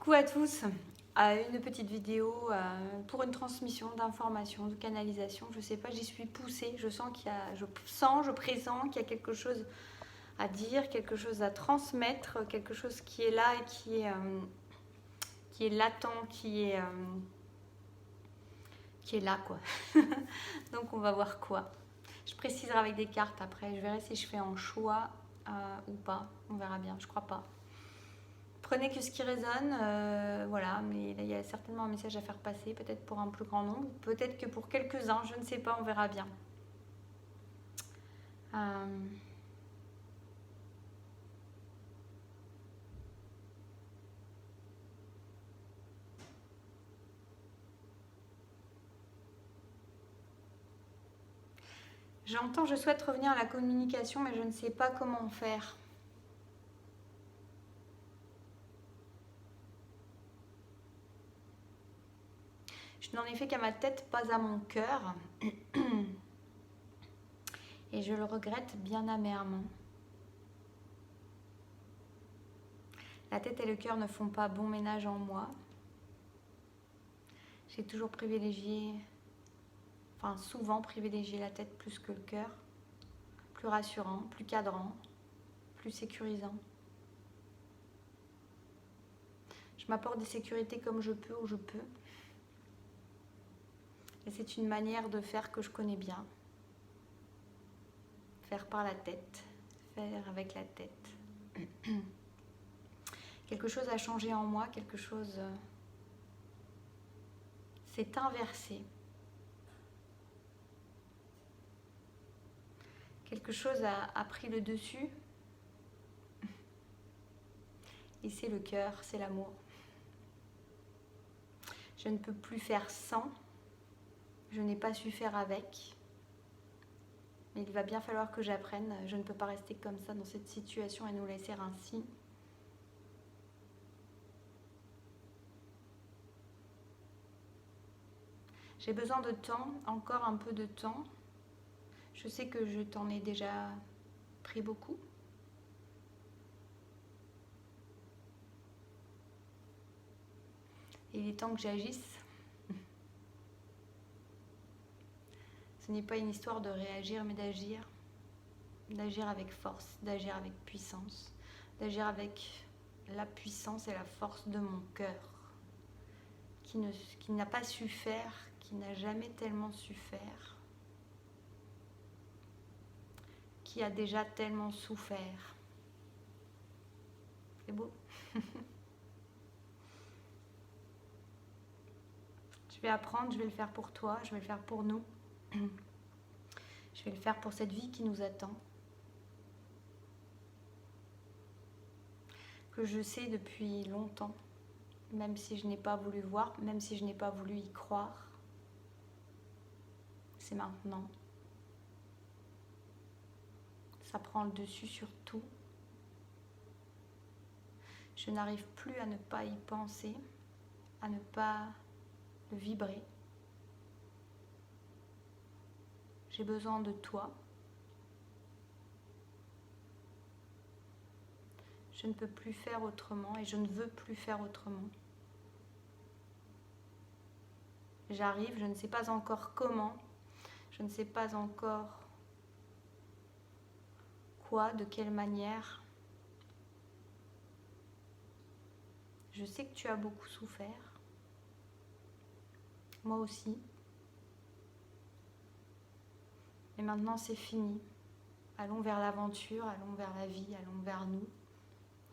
Coucou à tous, une petite vidéo pour une transmission d'informations, de canalisation. Je sais pas, j'y suis poussée. Je sens je pressens qu'il y a quelque chose à dire, quelque chose à transmettre, quelque chose qui est là et qui est latent, qui est là quoi. Donc on va voir quoi. Je préciserai avec des cartes après. Je verrai si je fais un choix ou pas. On verra bien. Je crois pas. Prenez que ce qui résonne, voilà, mais là, il y a certainement un message à faire passer, peut-être pour un plus grand nombre, peut-être que pour quelques-uns, je ne sais pas, on verra bien. J'entends, je souhaite revenir à la communication, mais je ne sais pas comment faire. Je n'en ai fait qu'à ma tête, pas à mon cœur. Et je le regrette bien amèrement. La tête et le cœur ne font pas bon ménage en moi. J'ai toujours privilégié, enfin souvent privilégié la tête plus que le cœur. Plus rassurant, plus cadrant, plus sécurisant. Je m'apporte des sécurités comme je peux, où je peux. Et c'est une manière de faire que je connais bien. Faire par la tête, faire avec la tête. Quelque chose a changé en moi, quelque chose s'est inversé. Quelque chose a pris le dessus. Et c'est le cœur, c'est l'amour. Je ne peux plus faire sans. Je n'ai pas su faire avec. Mais il va bien falloir que j'apprenne. Je ne peux pas rester comme ça dans cette situation et nous laisser ainsi. J'ai besoin de temps, encore un peu de temps. Je sais que je t'en ai déjà pris beaucoup. Et il est temps que j'agisse. Ce n'est pas une histoire de réagir, mais d'agir. D'agir avec force, d'agir avec puissance, d'agir avec la puissance et la force de mon cœur, qui n'a pas su faire, qui n'a jamais tellement su faire, qui a déjà tellement souffert. C'est beau. Je vais apprendre, je vais le faire pour toi, je vais le faire pour nous. Je vais le faire pour cette vie qui nous attend. Que je sais depuis longtemps, même si je n'ai pas voulu voir, même si je n'ai pas voulu y croire. C'est maintenant. Ça prend le dessus sur tout. Je n'arrive plus à ne pas y penser, à ne pas le vibrer. J'ai besoin de toi. Je ne peux plus faire autrement et je ne veux plus faire autrement. J'arrive, je ne sais pas encore comment, je ne sais pas encore quoi, de quelle manière. Je sais que tu as beaucoup souffert. Moi aussi. Et maintenant c'est fini. Allons vers l'aventure, allons vers la vie, allons vers nous.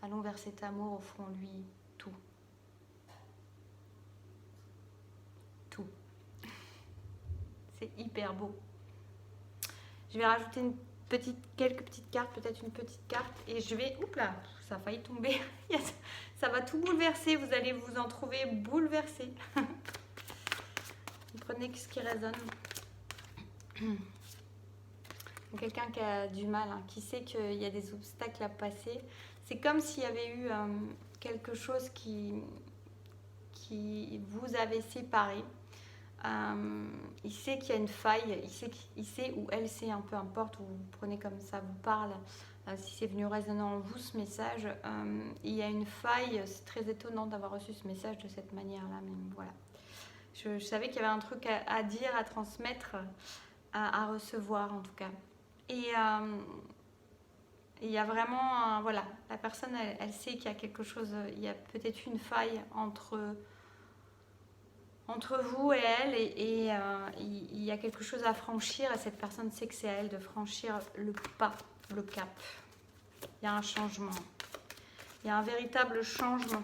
Allons vers cet amour, offrons-lui tout. Tout. C'est hyper beau. Je vais rajouter quelques petites cartes, peut-être une petite carte. Et je vais... Oups là, ça a failli tomber. Ça va tout bouleverser. Vous allez vous en trouver bouleversé. Prenez ce qui résonne. Quelqu'un qui a du mal, hein, qui sait qu'il y a des obstacles à passer. C'est comme s'il y avait eu quelque chose qui vous avait séparé. Il sait qu'il y a une faille, il sait ou elle sait, peu importe, vous prenez comme ça vous parle. si c'est venu résonnant en vous ce message, il y a une faille. C'est très étonnant d'avoir reçu ce message de cette manière-là, mais voilà. Je savais qu'il y avait un truc à dire, à transmettre, à recevoir en tout cas. Et il y a vraiment, voilà, la personne, elle sait qu'il y a quelque chose, il y a peut-être une faille entre vous et elle, et il y a quelque chose à franchir, et cette personne sait que c'est à elle de franchir le pas, le cap. Il y a un changement. Il y a un véritable changement.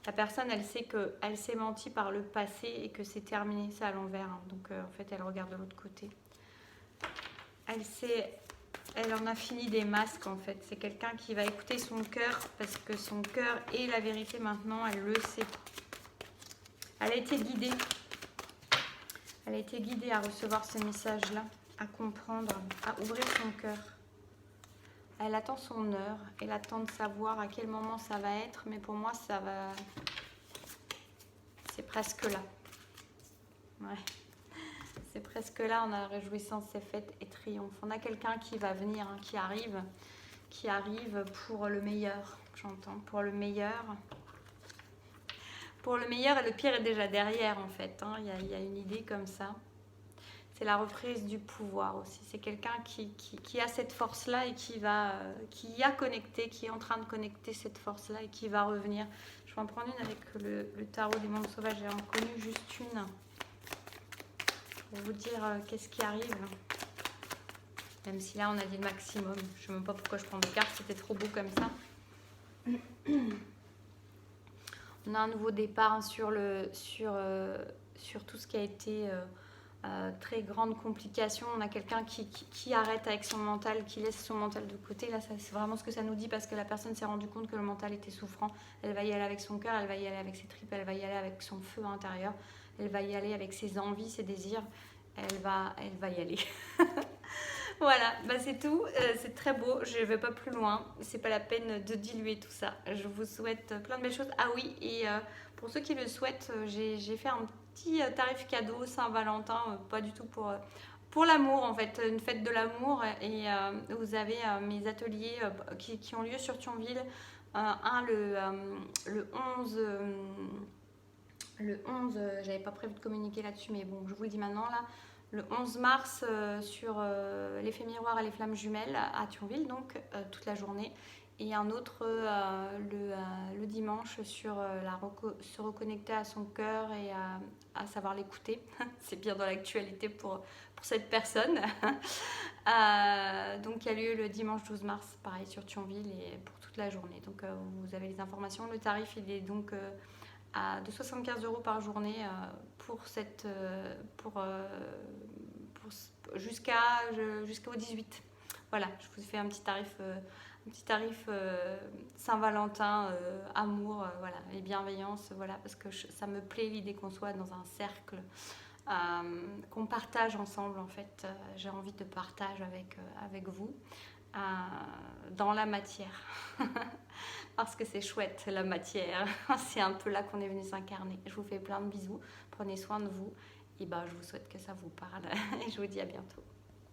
La personne, elle sait qu'elle s'est menti par le passé et que c'est terminé, c'est à l'envers. Hein. Donc, en fait, elle regarde de l'autre côté. Elle en a fini des masques, en fait. C'est quelqu'un qui va écouter son cœur parce que son cœur est la vérité maintenant, elle le sait. Elle a été guidée. Elle a été guidée à recevoir ce message-là, à comprendre, à ouvrir son cœur. Elle attend son heure, elle attend de savoir à quel moment ça va être, mais pour moi, ça va... C'est presque là. Ouais. C'est presque là, on a la réjouissance, c'est fête et triomphe. On a quelqu'un qui va venir, hein, qui arrive pour le meilleur, j'entends, pour le meilleur. Pour le meilleur, et le pire est déjà derrière, en fait. Hein. Il y a une idée comme ça. C'est la reprise du pouvoir aussi. C'est quelqu'un qui a cette force-là et qui a connecté, qui est en train de connecter cette force-là et qui va revenir. Je vais en prendre une avec le tarot des mondes sauvages. J'ai en connu juste une pour vous dire qu'est-ce qui arrive. Même si là, on a dit le maximum. Je ne sais même pas pourquoi je prends des cartes. C'était trop beau comme ça. On a un nouveau départ, hein, sur tout ce qui a été... très grande complication. On a quelqu'un qui arrête avec son mental, qui laisse son mental de côté. Là, c'est vraiment ce que ça nous dit, parce que la personne s'est rendue compte que le mental était souffrant. Elle va y aller avec son cœur, elle va y aller avec ses tripes, elle va y aller avec son feu intérieur, elle va y aller avec ses envies, ses désirs. Elle va y aller. Voilà, bah c'est tout. C'est très beau. Je ne vais pas plus loin. C'est pas la peine de diluer tout ça. Je vous souhaite plein de belles choses. Ah oui, et pour ceux qui le souhaitent, j'ai fait un petit tarif cadeau Saint-Valentin, pas du tout pour l'amour, en fait, une fête de l'amour. Et vous avez mes ateliers qui ont lieu sur Thionville. Un le 11... le 11, j'avais pas prévu de communiquer là-dessus, mais bon, je vous le dis maintenant là. Le 11 mars sur l'effet miroir et les flammes jumelles à Thionville, donc toute la journée. Et un autre le dimanche sur se reconnecter à son cœur et à savoir l'écouter. C'est bien dans l'actualité pour cette personne. Donc il y a lieu le dimanche 12 mars, pareil sur Thionville, et pour toute la journée. Donc vous avez les informations. Le tarif, il est donc... de 75 € par journée jusqu'au 18. Voilà, je vous fais un petit tarif Saint-Valentin, amour, voilà, et bienveillance, voilà, parce que ça me plaît l'idée qu'on soit dans un cercle, qu'on partage ensemble, en fait. J'ai envie de partage avec vous. Dans la matière. Parce que c'est chouette, la matière. C'est un peu là qu'on est venu s'incarner. Je vous fais plein de bisous. Prenez soin de vous. Et je vous souhaite que ça vous parle. Et je vous dis à bientôt.